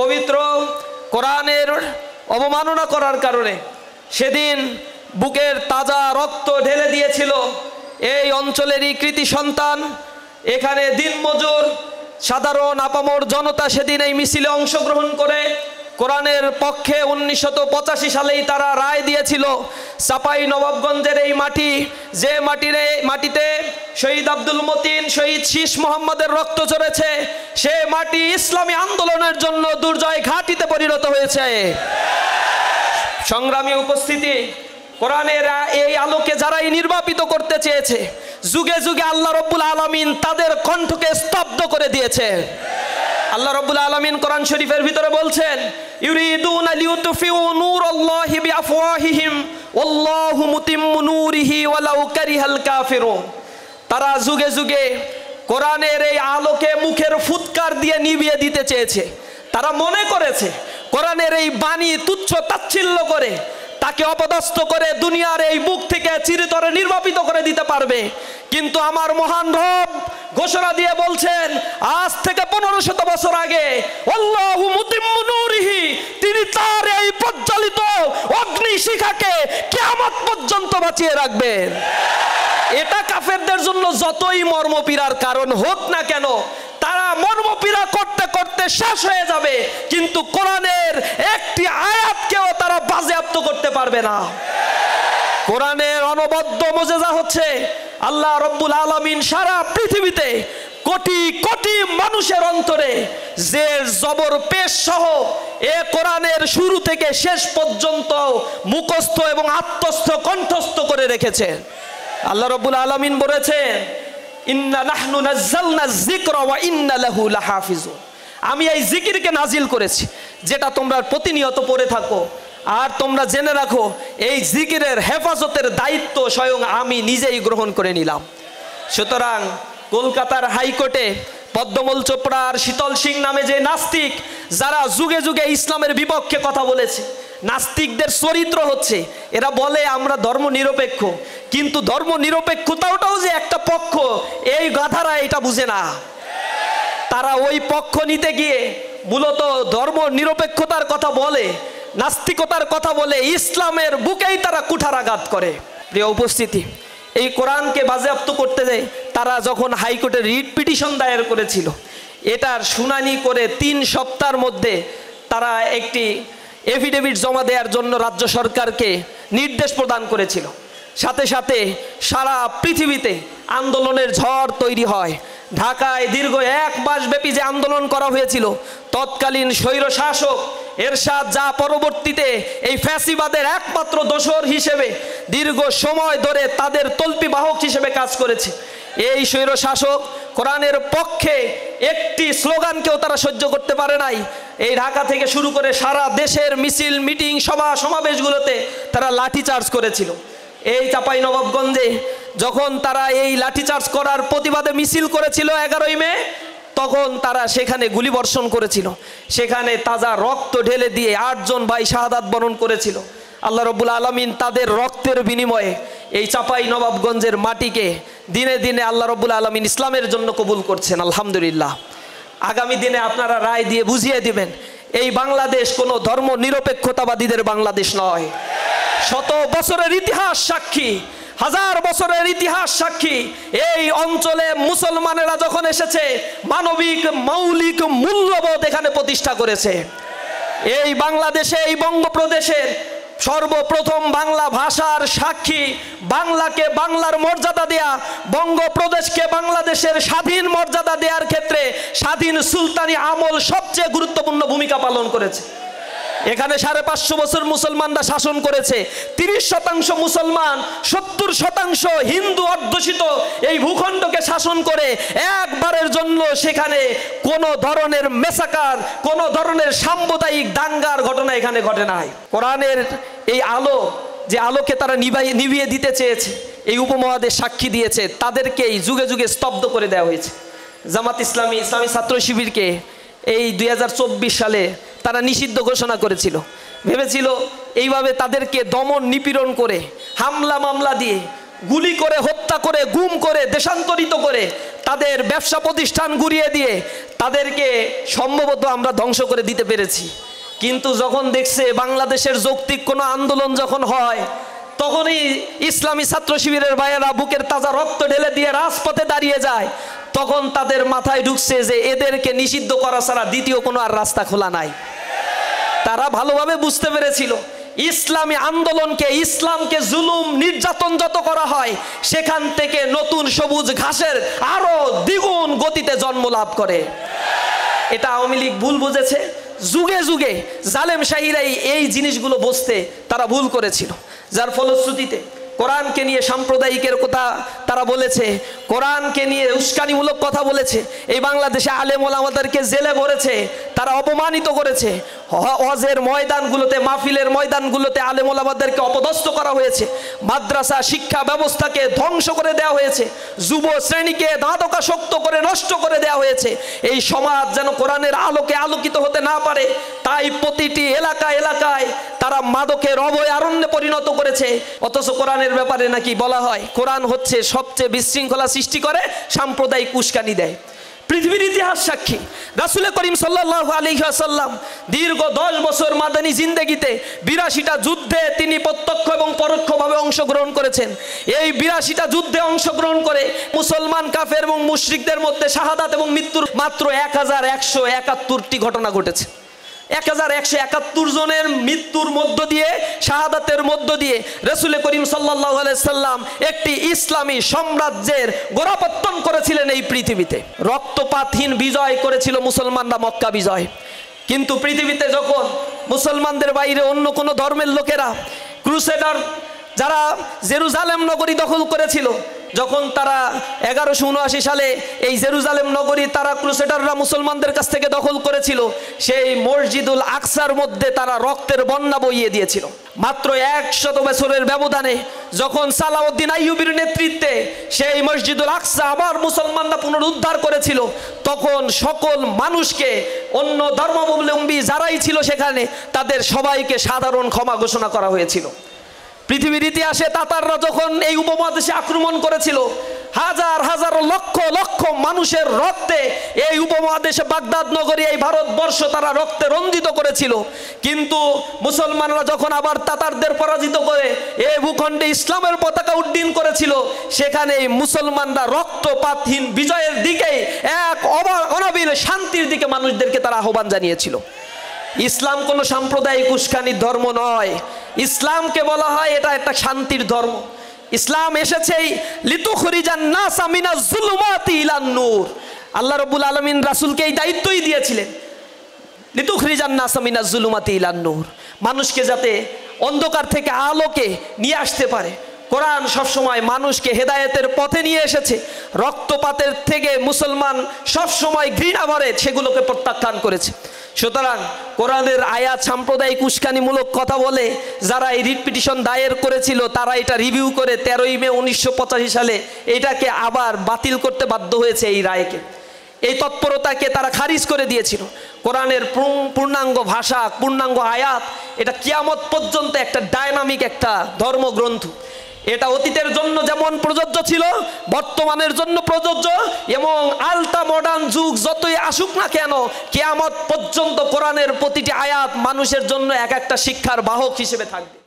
পবিত্র কোরআনের অবমাননা করার কারণে সেদিন বুকের তাজা রক্ত ঢেলে দিয়েছিল এই অঞ্চলেরই কৃতি সন্তান। এখানে দিনমজুর সাধারণ আপামর জনতা সেদিন এই মিছিলে অংশগ্রহণ করে কোরআনের পক্ষে 1985 সালেই তারা রায় দিয়েছিল। চাঁপাই নবাবগঞ্জের এই মাটি, যে মাটিতে শহীদ আব্দুল মতিন, শহীদ শীষ মোহাম্মদের রক্ত ঝরেছে, সে মাটি ইসলামী আন্দোলনের জন্য দুর্জয় ঘাঁটিতে পরিণত হয়েছে। সংগ্রামী উপস্থিতি, কোরআনের এই আলোকে যারাই নির্বাপিত করতে চেয়েছে, যুগে যুগে আল্লাহ রব্বুল আলামিন তাদের কণ্ঠকে স্তব্ধ করে দিয়েছে। আল্লাহ রব্বুল আলামিন কোরআন শরীফের ভিতরে বলছেন, ইউরিদুনা লিউতফিউ নূরাল্লাহি বিআফওয়াহিহিম ওয়াল্লাহু মুতিম্মু নূরিহি ওয়ালাউ কারিহাল কাফিরুন। তারা যুগে যুগে কোরআনের এই আলোকে মুখের ফুৎকার দিয়ে নিভিয়ে দিতে চেয়েছে। তারা মনে করেছে কোরআনের এই বাণী তুচ্ছ তাচ্ছিল্য করে, তাকে অপদস্থ করে দুনিয়ার এই বুক থেকে চিরতরে নির্বাপিত করে দিতে পারবে। কিন্তু আমার মহান রব ঘোষণা দিয়ে বলছেন, আজ থেকে 1500 বছর আগে আল্লাহু মুতিম্মু নূরিহি, তিনি তার এই প্রজ্বলিত অগ্নি শিখাকে কিয়ামত পর্যন্ত বাঁচিয়ে রাখবেন। এটা কাফেরদের জন্য যতই মর্মপীড়ার কারণ হোক না কেন, তারা মর্মপীড়া করতে করতে শেষ হয়ে যাবে, কিন্তু কোরআনের একটি আয়াতকেও তারা বাজেয়াপ্ত করতে পারবে না। কোরআনের অনবদ্য মুজিজা হচ্ছে আল্লাহ রব্বুল আলামিন সারা পৃথিবীতে কোটি কোটি মানুষের অন্তরে জের জবর পেশ সহ এ কোরআনের শুরু থেকে শেষ পর্যন্ত মুখস্থ এবং আত্মস্থ কণ্ঠস্থ করে রেখেছে। আল্লাহ রব্বুল আলামিন বলেছেন, ইন্না নাহনু নাযালনা যিকরা ওয়া ইন্না লাহু লাহাফিজুন। আমি এই জিকিরকে নাজিল করেছি, যেটা তোমরা প্রতিনিয়ত পড়ে থাকো। আর তোমরা জেনে রাখো, এই জিকিরের হেফাজতের দায়িত্ব স্বয়ং আমি নিজেই গ্রহণ করে নিলাম। সুতরাং কলকাতার হাইকোর্টে পদ্মমল চোপড়া আর শীতল সিং নামে যে নাস্তিক, যারা যুগে যুগে ইসলামের বিপক্ষে কথা বলেছে, নাস্তিকদের চরিত্র হচ্ছে এরা বলে আমরা ধর্ম নিরপেক্ষ, কিন্তু ধর্ম নিরপেক্ষতাটাও যে একটা পক্ষ, এই গাধারা এটা বুঝে না। তারা ওই পক্ষ নিতে গিয়ে মূলত ধর্ম নিরপেক্ষতার কথা বলে, নাস্তিকতার কথা বলে, ইসলামের বুকেই তারা কুঠারাঘাত করে। প্রিয় উপস্থিতি, এই কোরআনকে বাজেয়াপ্ত করতে যায় তারা যখন হাইকোর্টে রিট পিটিশন দায়ের করেছিল, এটার শুনানি করে 3 সপ্তাহের মধ্যে তারা একটি এফিডেভিট জমা দেওয়ার জন্য রাজ্য সরকারকে নির্দেশ প্রদান করেছিল। সাথে সাথে সারা পৃথিবীতে আন্দোলনের ঝড় তৈরি হয়। ঢাকায় দীর্ঘ 1 মাস ব্যাপী যে আন্দোলন করা হয়েছিল, তৎকালীন স্বৈর শাসক এরশাদ, যা পরবর্তীতে এই ফ্যাসিবাদের একমাত্র দোসর হিসেবে দীর্ঘ সময় ধরে তাদের তল্পি বাহক হিসেবে কাজ করেছে, এই স্বৈর শাসক কোরআনের পক্ষে একটি স্লোগানকেও তারা সহ্য করতে পারে নাই। এই ঢাকা থেকে শুরু করে সারা দেশের মিছিল, মিটিং, সভা সমাবেশগুলোতে তারা লাঠিচার্জ করেছিল। এই চাঁপাইনবাবগঞ্জে যখন তারা এই লাঠিচার্জ করার প্রতিবাদে মিছিল করেছিল 11ই মে, তখন তারা সেখানে গুলিবর্ষণ করেছিল। সেখানে তাজা রক্ত ঢেলে দিয়ে 8 জন ভাই শাহাদাত বরণ করেছিল। আল্লাহ রব্বুল আলামিন তাদের রক্তের বিনিময়ে এই চাঁপাইনবাবগঞ্জের মাটিকে দিনে দিনে আল্লাহ রব্বুল আলামিন ইসলামের জন্য কবুল করছেন, আলহামদুলিল্লাহ। আগামী দিনে আপনারা রায় দিয়ে বুঝিয়ে দিবেন, এই বাংলাদেশ কোনো ধর্ম নিরপেক্ষতাবাদীদের বাংলাদেশ নয়। শত বছরের ইতিহাস সাক্ষী, 1000 বছরের ইতিহাস সাক্ষী, এই অঞ্চলে মুসলমানেরা যখন এসেছে মানবিক মৌলিক মূল্যবোধ এখানে প্রতিষ্ঠা করেছে। এই বাংলাদেশে, এই বঙ্গপ্রদেশের সর্বপ্রথম বাংলা ভাষার সাক্ষী, বাংলাকে বাংলার মর্যাদা দেয়া, বঙ্গপ্রদেশকে বাংলাদেশের স্বাধীন মর্যাদা দেওয়ার ক্ষেত্রে স্বাধীন সুলতানি আমল সবচেয়ে গুরুত্বপূর্ণ ভূমিকা পালন করেছে। এখানে 550 বছর মুসলমানরা শাসন করেছে। 30% মুসলমান, 70% হিন্দু অধ্যুষিত এই ভূখণ্ডকে শাসন করে একবারের জন্য সেখানে কোনো ধরনের মেসাকার, কোনো ধরনের সাম্প্রদায়িক দাঙ্গার ঘটনা এখানে ঘটে নাই। কোরআনের এই আলো, যে আলোকে তারা নিভিয়ে দিতে চেয়েছে, এই উপমহাদেশ সাক্ষী দিয়েছে, তাদেরকেই যুগে যুগে স্তব্ধ করে দেওয়া হয়েছে। জামাত ইসলামী, ইসলামী ছাত্র শিবিরকে এই 2024 সালে তারা নিষিদ্ধ ঘোষণা করেছিল। ভেবেছিল এইভাবে তাদেরকে দমন নিপীড়ন করে, হামলা মামলা দিয়ে গুলি করে, হত্যা করে, গুম করে, দেশান্তরিত করে, তাদের ব্যবসা প্রতিষ্ঠান গুড়িয়ে দিয়ে তাদেরকে সম্ভবত আমরা ধ্বংস করে দিতে পেরেছি। কিন্তু যখন দেখছে বাংলাদেশের যৌক্তিক কোনো আন্দোলন যখন হয়, তখনই ইসলামী ছাত্র শিবিরের ভাইয়েরা বুকের তাজা রক্ত ঢেলে দিয়ে রাজপথে দাঁড়িয়ে যায়। তখন তাদের মাথায় ঢুকছে যে এদেরকে নিষিদ্ধ করা ছাড়া দ্বিতীয় কোনো আর রাস্তা খোলা নাই। তারা ভালোভাবে বুঝতে পেরেছিল ইসলামী আন্দোলনকে, ইসলামকে জুলুম নির্যাতন যত করা হয়, সেখান থেকে নতুন সবুজ ঘাসের আরো দ্বিগুণ গতিতে জন্ম লাভ করে। এটা আওয়ামী লীগ ভুল বুঝেছে। যুগে যুগে জালেম শাহীরাই এই জিনিসগুলো বুঝতে তারা ভুল করেছিল, যার ফলশ্রুতিতে কোরআনকে নিয়ে সাম্প্রদায়িকের কথা তারা বলেছে, কোরআনকে নিয়ে উস্কানিমূলক কথা বলেছে, এই বাংলাদেশে আলেম ওলামাদেরকে জেলে ভরেছে, তারা অপমানিত করেছে। হজের ময়দানগুলোতে, মাহফিলের ময়দানগুলোতে আলেম ওলামাদেরকে অপদস্থ করা হয়েছে, মাদ্রাসা শিক্ষা ব্যবস্থাকে ধ্বংস করে দেওয়া হয়েছে, যুব শ্রেণীকে দাঁতকাসক্ত করে নষ্ট করে দেওয়া হয়েছে। এই সমাজ যেন কোরআনের আলোকে আলোকিত হতে না পারে, তাই প্রতিটি এলাকায় এলাকায় তারা মাদকের অভয়ারণ্যে পরিণত করেছে। অথচ কোরআনের ব্যাপারে নাকি বলা হয় কোরআন হচ্ছে সবচেয়ে বিশৃঙ্খলা সৃষ্টি করে, সাম্প্রদায়িক উস্কানি দেয়। পৃথিবীর ইতিহাস সাক্ষী, রাসূল করিম সাল্লাল্লাহু আলাইহি ওয়াসাল্লাম দীর্ঘ 10 বছর মাদানী জিন্দেগিতে 82টা যুদ্ধে তিনি প্রত্যক্ষ এবং পরোক্ষভাবে অংশগ্রহণ করেছেন। এই 82টা যুদ্ধে অংশগ্রহণ করে মুসলমান, কাফের এবং মুশরিকদের মধ্যে শাহাদাত এবং মৃত্যুর মাত্র 1171টি ঘটনা ঘটেছে। 1171 জনের মৃত্যুর মধ্য দিয়ে, শাহাদাতের মধ্য দিয়ে রাসূল করিম সাল্লাল্লাহু আলাইহি সাল্লাম একটি ইসলামী সাম্রাজ্যের গোড়াপত্তন করেছিলেন এই পৃথিবীতে। রক্তপাতহীন বিজয় করেছিল মুসলমানরা, মক্কা বিজয়। কিন্তু পৃথিবীতে যখন মুসলমানদের বাইরে অন্য কোনো ধর্মের লোকেরা, ক্রুসেডার যারা জেরুজালেম নগরী দখল করেছিল, যখন তারা 1179 সালে এই জেরুজালেম নগরী তারা ক্রুসেডাররা মুসলমানদের কাছ থেকে দখল করেছিল, সেই মসজিদুল আকসার মধ্যে তারা রক্তের বন্যা বইয়ে দিয়েছিল। মাত্র 100 বছরের ব্যবধানে যখন সালাউদ্দিন আইয়ুবীর নেতৃত্বে সেই মসজিদুল আকসা আবার মুসলমানরা পুনরুদ্ধার করেছিল, তখন সকল মানুষকে, অন্য ধর্মাবলম্বী যারাই ছিল সেখানে, তাদের সবাইকে সাধারণ ক্ষমা ঘোষণা করা হয়েছিল। পৃথিবীর ইতিহাসে তাতাররা যখন এই উপমহাদেশে আক্রমণ করেছিল, হাজার হাজার লক্ষ লক্ষ মানুষের রক্তে এই উপমহাদেশে, বাগদাদ নগরী, এই ভারতবর্ষ তারা রক্তে রঞ্জিত করেছিল। কিন্তু মুসলমানরা যখন আবার তাতারদের পরাজিত করে এই ভূখণ্ডে ইসলামের পতাকা উড্ডীন করেছিল, সেখানে মুসলমানরা রক্তপাতহীন বিজয়ের দিকে, এক অনাবিল শান্তির দিকে মানুষদেরকে তারা আহ্বান জানিয়েছিল। ইসলাম কোনো সাম্প্রদায়িক উস্কানির ধর্ম নয়। ইসলামকে বলা হয় এটা একটা শান্তির ধর্ম। ইসলাম এসেছেই লিতুখরিজান নাসা মিনাজ যুলুমাতি ইলান নূর। আল্লাহ রাব্বুল আলামিন রাসূলকে এই দায়িত্বই দিয়েছিলেন, লিতুখরিজান নাসা মিনাজ যুলুমাতি ইলান নূর, মানুষকে যাতে অন্ধকার থেকে আলোকে নিয়ে আসতে পারে। কোরআন সবসময় মানুষকে হেদায়েতের পথে নিয়ে এসেছে। রক্তপাতের থেকে মুসলমান সবসময় ঘৃণা ভরে সেগুলোকে প্রত্যাখ্যান করেছে। সুতরাং কোরআনের আয়াত সাম্প্রদায়িক উস্কানিমূলক কথা বলে যারা এই রিট পিটিশন দায়ের করেছিল, তারা এটা রিভিউ করে 13ই মে 1985 সালে এটাকে আবার বাতিল করতে বাধ্য হয়েছে। এই রায়কে, এই তৎপরতাকে তারা খারিজ করে দিয়েছিল। কোরআনের পূর্ণাঙ্গ ভাষা, পূর্ণাঙ্গ আয়াত, এটা কিয়ামত পর্যন্ত একটা ডায়নামিক একটা ধর্মগ্রন্থ। এটা অতীতের জন্য যেমন প্রযোজ্য ছিল, বর্তমানের জন্য প্রযোজ্য, এবং আলট্রা মডার্ন যুগ যতই আসুক না কেন, কিয়ামত পর্যন্ত কোরআনের প্রতিটি আয়াত মানুষের জন্য এক একটা শিক্ষার বাহক হিসেবে থাকবে।